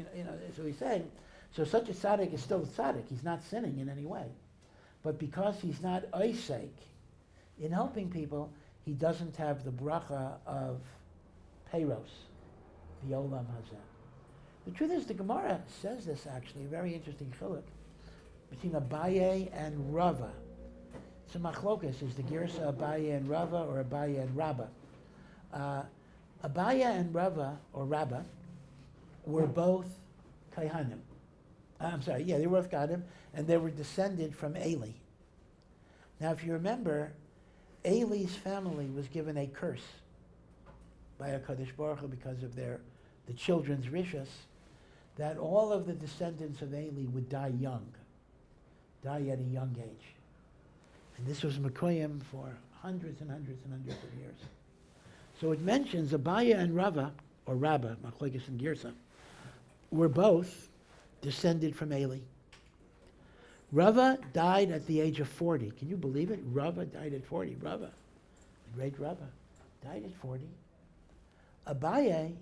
So he's saying, so such a tzaddik is still a tzaddik. He's not sinning in any way. But because he's not oisek in helping people, he doesn't have the bracha of Peiros, the Olam Hazeh. The truth is, the Gemara says this actually, a very interesting chiluk between Abaye and Rava. So machlokas is the Girsa Abaye and Rava or Abaye and Rabba. Abaye and Rava or Rabba were both Kaihanim. They were both Kaihanim, and they were descended from Eli. Now, if you remember, Eli's family was given a curse by HaKadosh Baruch Hu because of the children's rishus, that all of the descendants of Eli would die young, die at a young age. And this was Mekoyim for hundreds and hundreds and hundreds of years. So it mentions Abaye and Rava, or Rabba, Machlokes and Girsa, were both descended from Eli. Rava died at the age of 40. Can you believe it? Rava died at 40. Rava, the great Rava, died at 40. Abaye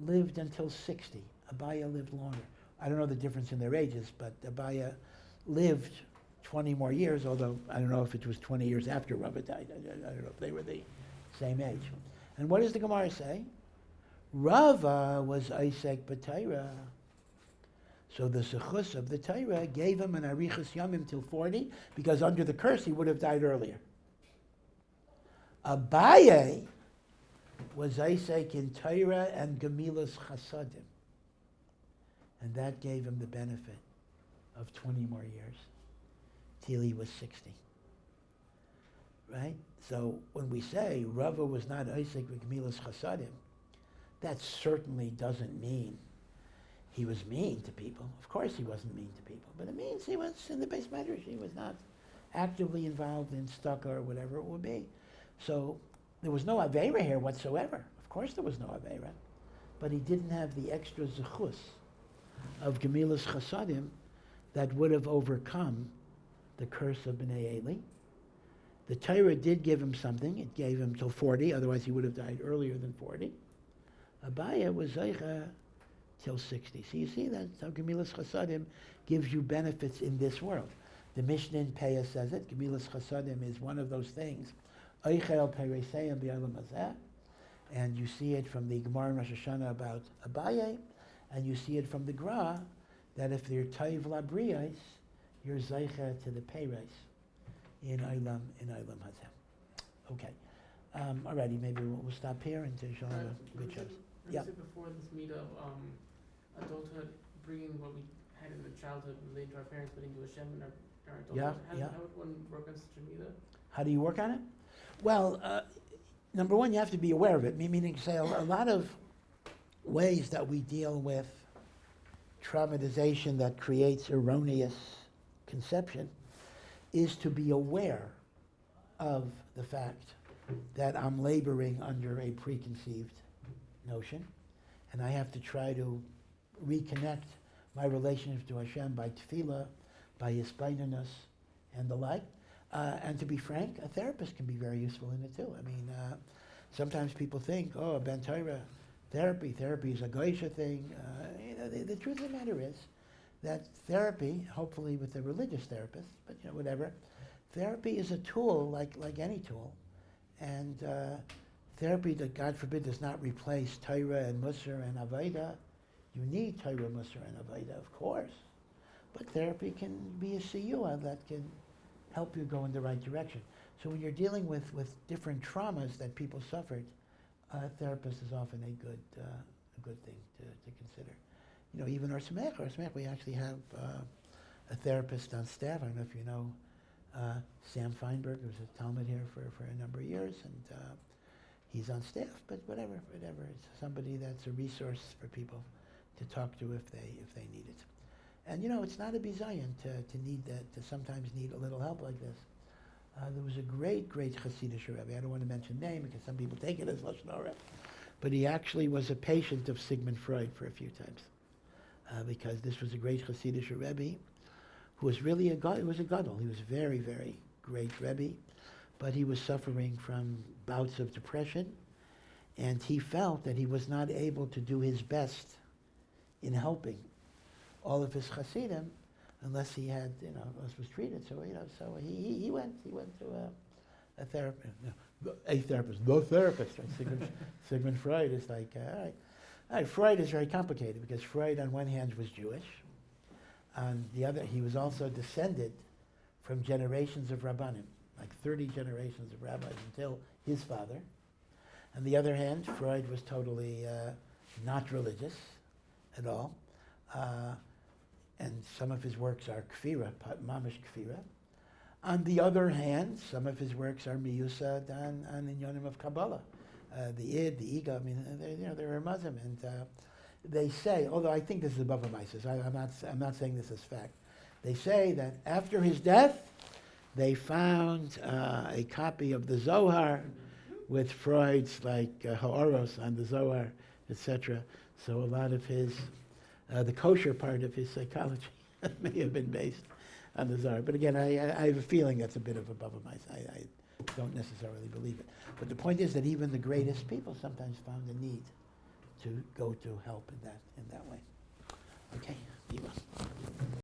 lived until 60. Abaye lived longer. I don't know the difference in their ages, but Abaye lived 20 more years, although I don't know if it was 20 years after Rava died. I don't know if they were the same age. And what does the Gemara say? Rava was Isaac B'Torah. So the Sechus of the Torah gave him an Arichas Yamim till 40, because under the curse he would have died earlier. Abaye was Isaac in Torah and Gemilas Chasadim. And that gave him the benefit of 20 more years, till he was 60. Right? So when we say Rava was not Isaac with Gemilas Chasadim, that certainly doesn't mean he was mean to people. Of course he wasn't mean to people, but it means he was, in the base medrash, he was not actively involved in stucca or whatever it would be. So there was no Aveira here whatsoever. Of course there was no Aveira. But he didn't have the extra zechus of Gemilas Chasadim that would have overcome the curse of Bnei Eli. The Torah did give him something. It gave him till 40, otherwise he would have died earlier than 40. Abaye was Zeicha till 60. So you see that how Gemilas Chasadim gives you benefits in this world. The Mishnah in Peiros says it. Gemilas Chasadim is one of those things. Oichel Peiroseim b'Olam Hazeh. And you see it from the Gemara in Rosh Hashanah about Abaye, and you see it from the Gra, that if they're Taiv Labriyais, you're Zeicha to the Peiros in Olam Hazeh. Okay. Alrighty, maybe we'll stop here and you'll have a good shows. Yeah. Before this meet of adulthood, bringing what we had in the childhood related to our parents, but into Hashem in our adulthood. How would one work on such a meetup? How do you work on it? Well, number one, you have to be aware of it. Meaning, say, a lot of ways that we deal with traumatization that creates erroneous conception is to be aware of the fact that I'm laboring under a preconceived notion, and I have to try to reconnect my relationship to Hashem by tefillah, by hispainus, and the like. And to be frank, a therapist can be very useful in it too. I mean, sometimes people think, oh, Ben Torah, therapy is a goyisha thing. The truth of the matter is that therapy, hopefully with a religious therapist, but whatever, therapy is a tool like any tool. And therapy, that God forbid, does not replace Torah and Musar and Avodah. You need Torah, Musar, and Avodah, of course. But therapy can be a siyua that can help you go in the right direction. So when you're dealing with different traumas that people suffered, a therapist is often a good thing to consider. Even Ohr Somayach, we actually have a therapist on staff. I don't know if you know Sam Feinberg, who was a Talmud here for a number of years, and he's on staff, but whatever. It's somebody that's a resource for people to talk to if they need it. And it's not a bizayon to sometimes need a little help like this. There was a great Hasidic Rebbe. I don't want to mention name because some people take it as Lashon Hara, but he actually was a patient of Sigmund Freud for a few times, because this was a great Hasidic Rebbe who was really he was a gadol. He was a very, very great Rebbe, but he was suffering from bouts of depression, and he felt that he was not able to do his best in helping all of his Hasidim unless he had, unless was treated. So, so he went to a therapist. No, A therapist, the therapist. Right? Sigmund Freud is like, all right. Freud is very complicated because Freud, on one hand, was Jewish. On the other, he was also descended from generations of Rabbanim, like 30 generations of rabbis until his father. On the other hand, Freud was totally not religious at all. And some of his works are kfira, mamish kfira. On the other hand, some of his works are miyusad on inyonim of Kabbalah. The id, the ego, I mean, they're a Muslim. And they say, although I think this is above Mises, I'm not saying this as fact. They say that after his death, they found a copy of the Zohar with Freud's Ha'oros on the Zohar, etc. So a lot of his, the kosher part of his psychology may have been based on the Zohar. But again, I have a feeling that's a bit of above Mises. I don't necessarily believe it. But the point is that even the greatest people sometimes found a need to go to help in that way. Okay, Eva.